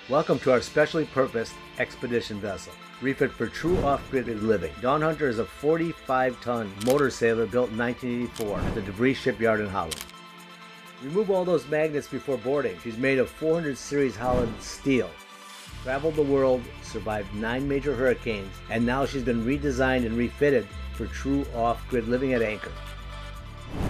Welcome to our specially purposed expedition vessel, refit for true off-grid living. Dawn Hunter is a 45-ton motor sailor built in 1984 at the Vries shipyard in Holland. Remove all those magnets before boarding. She's made of 400 series Holland steel. Traveled the world, survived 9 major hurricanes, and now she's been redesigned and refitted for true off-grid living at anchor.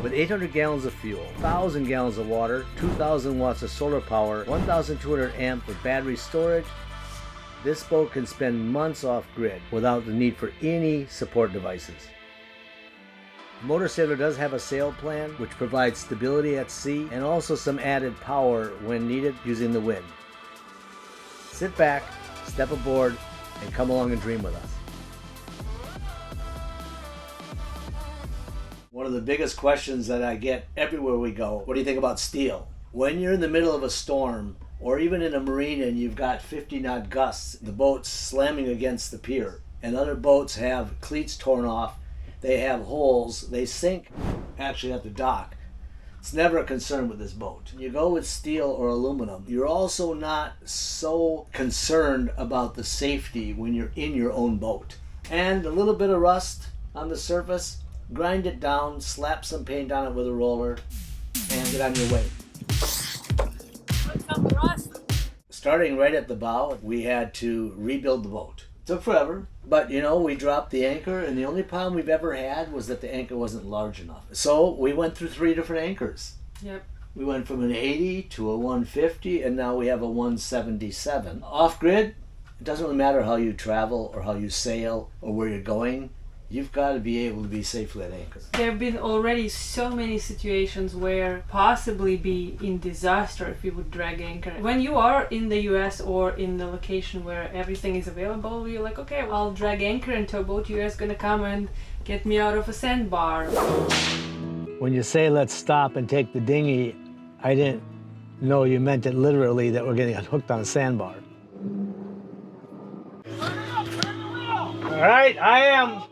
With 800 gallons of fuel, 1,000 gallons of water, 2,000 watts of solar power, 1,200 amp of battery storage, this boat can spend months off-grid without the need for any support devices. Motor Sailor does have a sail plan which provides stability at sea and also some added power when needed using the wind. Sit back, step aboard, and come along and dream with us. One of the biggest questions that I get everywhere we go, what do you think about steel? When you're in the middle of a storm, or even in a marina and you've got 50-knot gusts, the boat's slamming against the pier, and other boats have cleats torn off, they have holes, they sink actually at the dock. It's never a concern with this boat. When you go with steel or aluminum, you're also not so concerned about the safety when you're in your own boat. And a little bit of rust on the surface, grind it down, slap some paint on it with a roller, and get on your way. What's up, rust? Starting right at the bow, we had to rebuild the boat. Took forever, but we dropped the anchor, and the only problem we've ever had was that the anchor wasn't large enough. So we went through 3 different anchors. Yep. We went from an 80 to a 150, and now we have a 177. Off-grid, it doesn't really matter how you travel or how you sail or where you're going. You've got to be able to be safely at anchor. There have been already so many situations where possibly be in disaster if you would drag anchor. When you are in the US or in the location where everything is available, you're like, okay, well, I'll drag anchor and towboat US gonna come and get me out of a sandbar. When you say let's stop and take the dinghy, I didn't know you meant it literally, that we're getting hooked on a sandbar. All right, I am.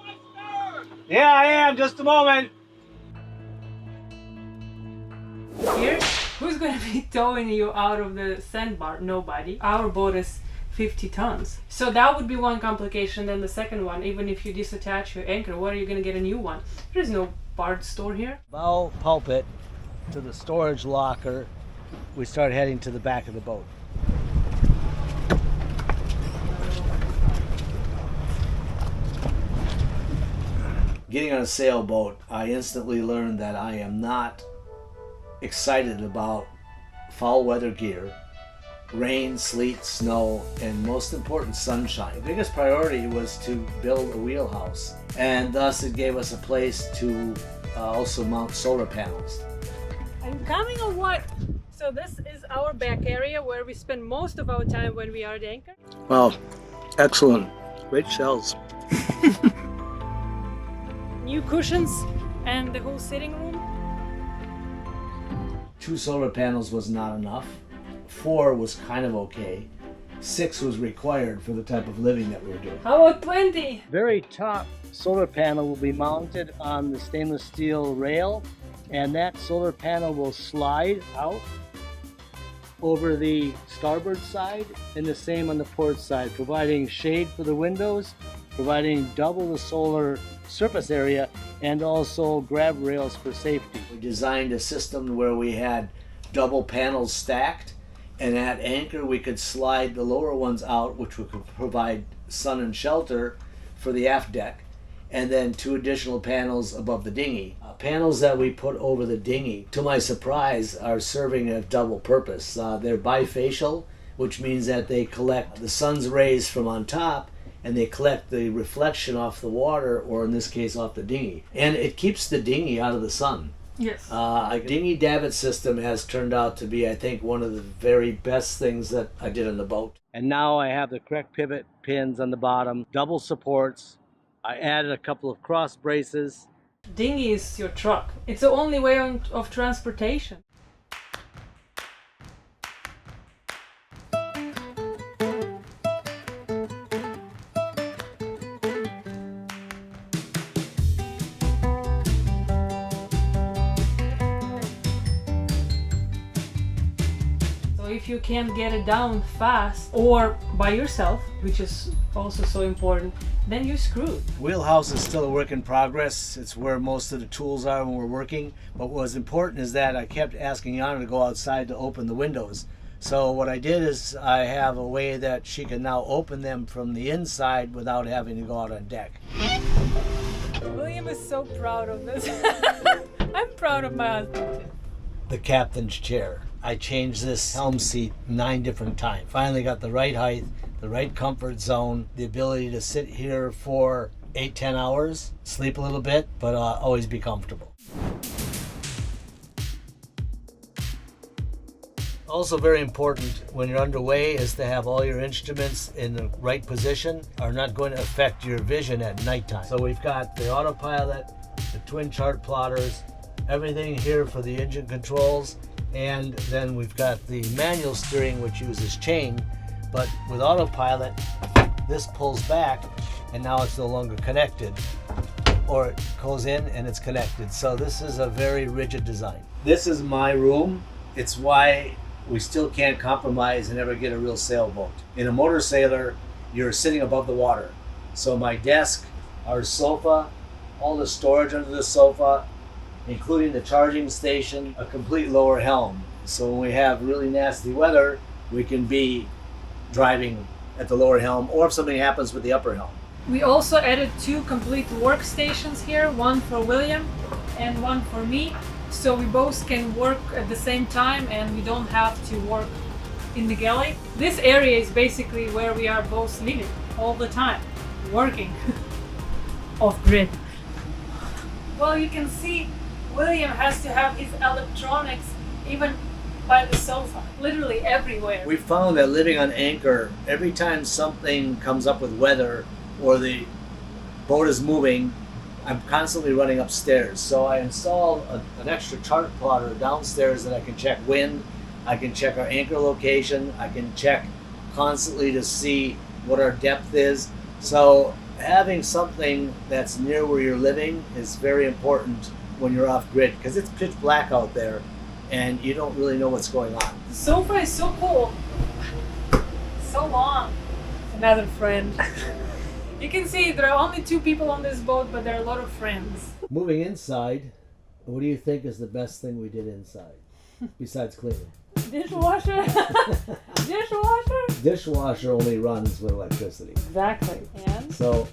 Yeah, I am. Just a moment. Here, who's gonna be towing you out of the sandbar? Nobody. Our boat is 50 tons. So that would be one complication. Then the second one, even if you disattach your anchor, where are you gonna get a new one? There's no barge store here. Bow pulpit to the storage locker. We start heading to the back of the boat. Getting on a sailboat, I instantly learned that I am not excited about foul weather gear, rain, sleet, snow, and most important, sunshine. The biggest priority was to build a wheelhouse, and thus it gave us a place to also mount solar panels. I'm coming or what? So this is our back area where we spend most of our time when we are at anchor. Wow, excellent. Great shells. New cushions and the whole sitting room. 2 solar panels was not enough. 4 was kind of okay. 6 was required for the type of living that we were doing. How about 20? Very top solar panel will be mounted on the stainless steel rail, and that solar panel will slide out over the starboard side and the same on the port side, providing shade for the windows, providing double the solar surface area, and also grab rails for safety. We designed a system where we had double panels stacked, and at anchor we could slide the lower ones out, which would provide sun and shelter for the aft deck, and then 2 additional panels above the dinghy. Panels that we put over the dinghy, to my surprise, are serving a double purpose. They're bifacial, which means that they collect the sun's rays from on top, and they collect the reflection off the water, or in this case off the dinghy. And it keeps the dinghy out of the sun. Yes. A dinghy davit system has turned out to be, I think, one of the very best things that I did on the boat. And now I have the correct pivot pins on the bottom, double supports. I added a couple of cross braces. Dinghy is your truck. It's the only way of transportation. if if you can't get it down fast or by yourself, which is also so important, then you're screwed. Wheelhouse is still a work in progress. It's where most of the tools are when we're working. But what was important is that I kept asking Yana to go outside to open the windows. So what I did is I have a way that she can now open them from the inside without having to go out on deck. William is so proud of this. I'm proud of my husband too. The captain's chair. I changed this helm seat 9 different times. Finally got the right height, the right comfort zone, the ability to sit here for 8-10 hours, sleep a little bit, but always be comfortable. Also very important when you're underway is to have all your instruments in the right position, are not going to affect your vision at nighttime. So we've got the autopilot, the twin chart plotters, everything here for the engine controls, and then we've got the manual steering which uses chain, but with autopilot this pulls back and now it's no longer connected, or it goes in and it's connected. So this is a very rigid design. This is my room. It's why we still can't compromise and ever get a real sailboat. In a motor sailor, you're sitting above the water. So my desk, our sofa, all the storage under the sofa, including the charging station, a complete lower helm. So when we have really nasty weather, we can be driving at the lower helm, or if something happens with the upper helm. We also added 2 complete workstations here, one for William and one for me. So we both can work at the same time and we don't have to work in the galley. This area is basically where we are both living all the time, working off grid. Well, you can see William has to have his electronics even by the sofa, literally everywhere. We found that living on anchor, every time something comes up with weather or the boat is moving, I'm constantly running upstairs. So I installed an extra chart plotter downstairs that I can check wind, I can check our anchor location, I can check constantly to see what our depth is. So having something that's near where you're living is very important when you're off grid, because it's pitch black out there and you don't really know what's going on. The sofa is so cool, so long. Another friend. You can see there are only 2 people on this boat, but there are a lot of friends. Moving inside, what do you think is the best thing we did inside, besides cleaning? Dishwasher. Dishwasher. Dishwasher only runs with electricity. Exactly. And So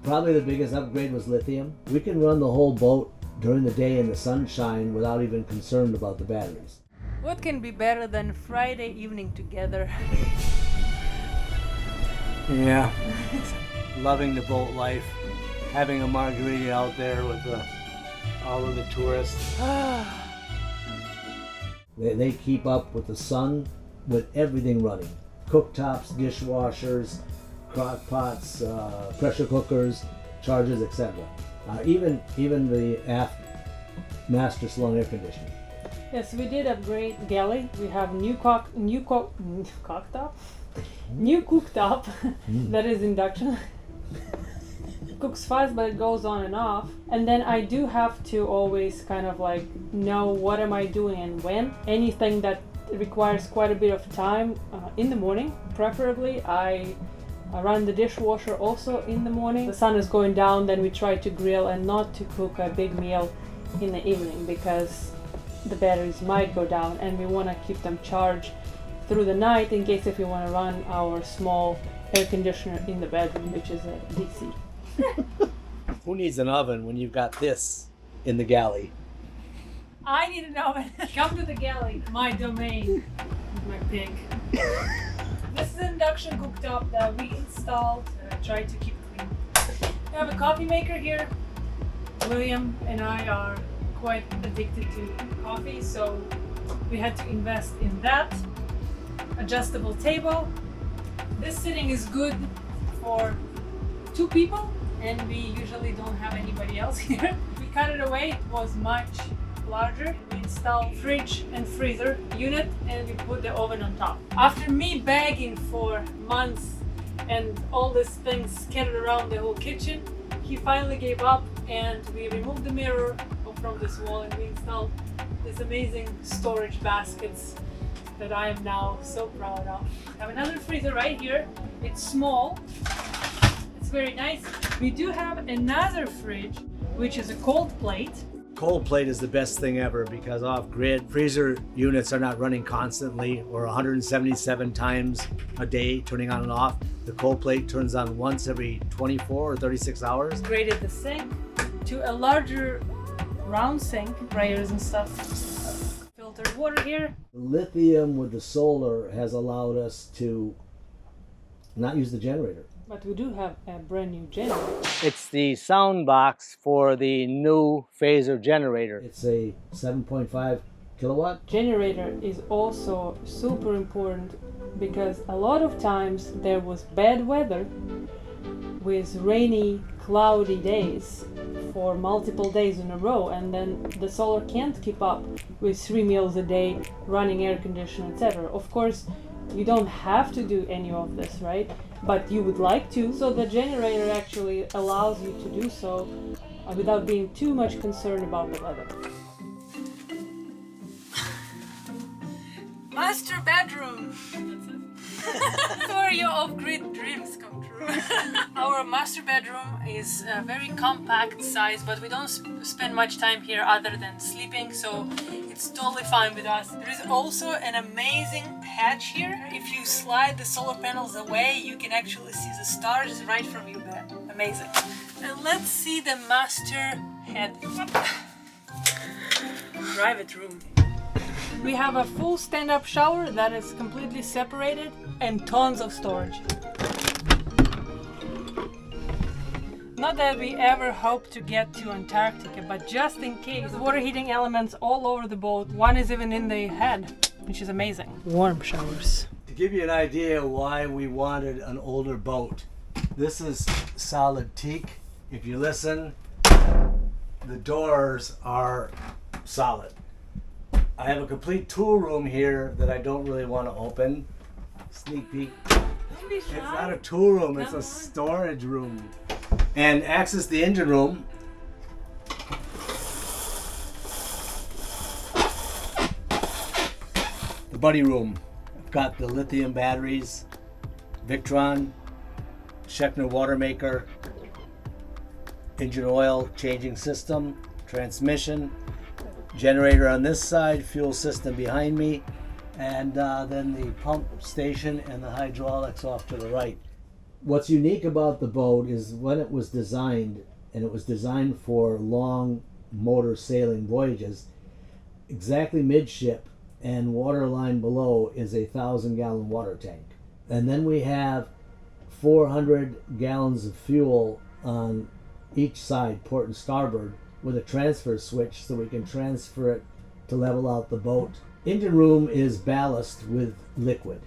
probably the biggest upgrade was lithium. We can run the whole boat during the day in the sunshine without even concerned about the batteries. what can be better than Friday evening together? Yeah. Loving the boat life, having a margarita out there with all of the tourists. They keep up with the sun with everything running. Cooktops, dishwashers, crock pots, pressure cookers, chargers, etc. Even the aft master salon air conditioning. Yes, we did upgrade Galley. We have new cooktop that is induction. Cooks fast, but it goes on and off. And then I do have to always kind of like know what am I doing and when. Anything that requires quite a bit of time in the morning, preferably. I run the dishwasher also in the morning. The sun is going down, then we try to grill and not to cook a big meal in the evening because the batteries might go down and we want to keep them charged through the night in case if we want to run our small air conditioner in the bedroom, which is a DC. Who needs an oven when you've got this in the galley? I need an oven. Come to the galley, my domain, my pig. This is an induction cooktop that we installed. I try to keep it clean. We have a coffee maker here. William and I are quite addicted to coffee, so we had to invest in that. Adjustable table. This sitting is good for 2 people, and we usually don't have anybody else here. We cut it away, it was much larger. We installed fridge and freezer unit and we put the oven on top. After me begging for months and all these things scattered around the whole kitchen, he finally gave up and we removed the mirror from this wall and we installed these amazing storage baskets that I am now so proud of. I have another freezer right here. It's small. It's very nice. We do have another fridge, which is a cold plate. Cold plate is the best thing ever because off-grid freezer units are not running constantly or 177 times a day turning on and off. The cold plate turns on once every 24 or 36 hours. Upgraded the sink to a larger round sink, sprayers and stuff. Filtered water here. Lithium with the solar has allowed us to not use the generator. But we do have a brand new generator. It's the sound box for the new phaser generator. It's a 7.5 kilowatt. Generator is also super important because a lot of times there was bad weather with rainy, cloudy days for multiple days in a row, and then the solar can't keep up with 3 meals a day, running air conditioner, etc. Of course, you don't have to do any of this, right? But you would like to, so the generator actually allows you to do so without being too much concerned about the weather. Master bedroom! That's where your off-grid dreams come true. Our master bedroom is a very compact size, but we don't spend much time here other than sleeping, so it's totally fine with us. There is also an amazing hatch here. If you slide the solar panels away, you can actually see the stars right from your bed. Amazing. And let's see the master head. Private room. We have a full stand-up shower that is completely separated and tons of storage. Not that we ever hope to get to Antarctica, but just in case, water heating elements all over the boat. One is even in the head, which is amazing. Warm showers. To give you an idea why we wanted an older boat, this is solid teak. If you listen, the doors are solid. I have a complete tool room here that I don't really want to open. Sneak peek. It's not a tool room, it's a storage room. And access the engine room. The buddy room. I've got the lithium batteries, Victron, Schechner water maker, engine oil changing system, transmission, generator on this side, fuel system behind me, and then the pump station and the hydraulics off to the right. What's unique about the boat is when it was designed, and it was designed for long motor sailing voyages, exactly midship and waterline below is a 1,000-gallon water tank. And then we have 400 gallons of fuel on each side, port and starboard, with a transfer switch so we can transfer it to level out the boat. Engine room is ballast with liquid,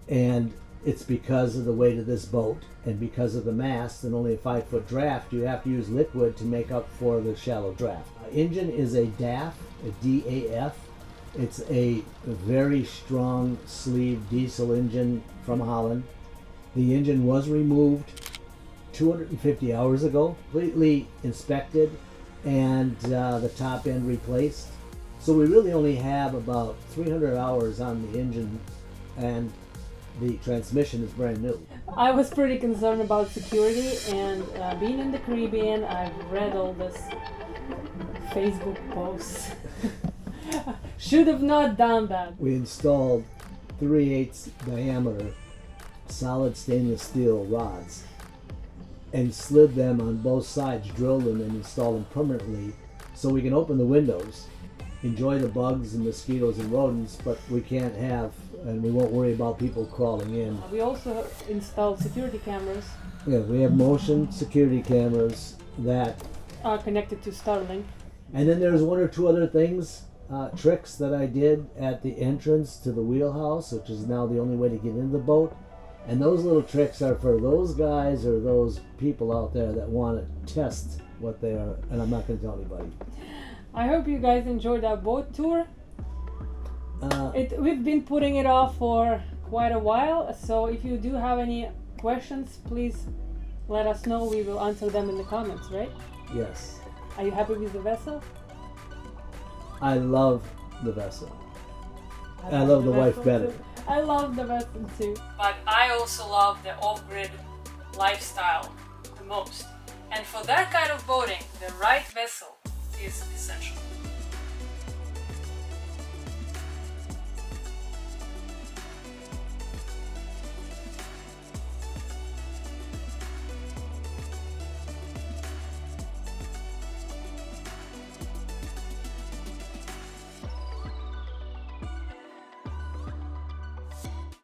and it's because of the weight of this boat and because of the mast and only a 5-foot draft, you have to use liquid to make up for the shallow draft. Engine is a DAF, a DAF. It's a very strong sleeve diesel engine from Holland. The engine was removed 250 hours ago, completely inspected, and the top end replaced. So we really only have about 300 hours on the engine, and the transmission is brand new. I was pretty concerned about security, and being in the Caribbean, I've read all this Facebook posts. Should have not done that. We installed 3/8 diameter solid stainless steel rods and slid them on both sides, drilled them and installed them permanently so we can open the windows, enjoy the bugs and mosquitoes and rodents, but we can't have, and we won't worry about people crawling in. We also installed security cameras. Yeah, we have motion security cameras that are connected to Starlink. And then there's one or two other things, tricks that I did at the entrance to the Wheelhouse, which is now the only way to get into the boat. And those little tricks are for those guys or those people out there that want to test what they are, and I'm not going to tell anybody. I hope you guys enjoyed our boat tour. We've been putting it off for quite a while, so if you do have any questions, please let us know. We will answer them in the comments, right? Yes. Are you happy with the vessel? I love the vessel. I love the wife better. I love the vessel too. But I also love the off-grid lifestyle the most. And for that kind of boating, the right vessel is essential.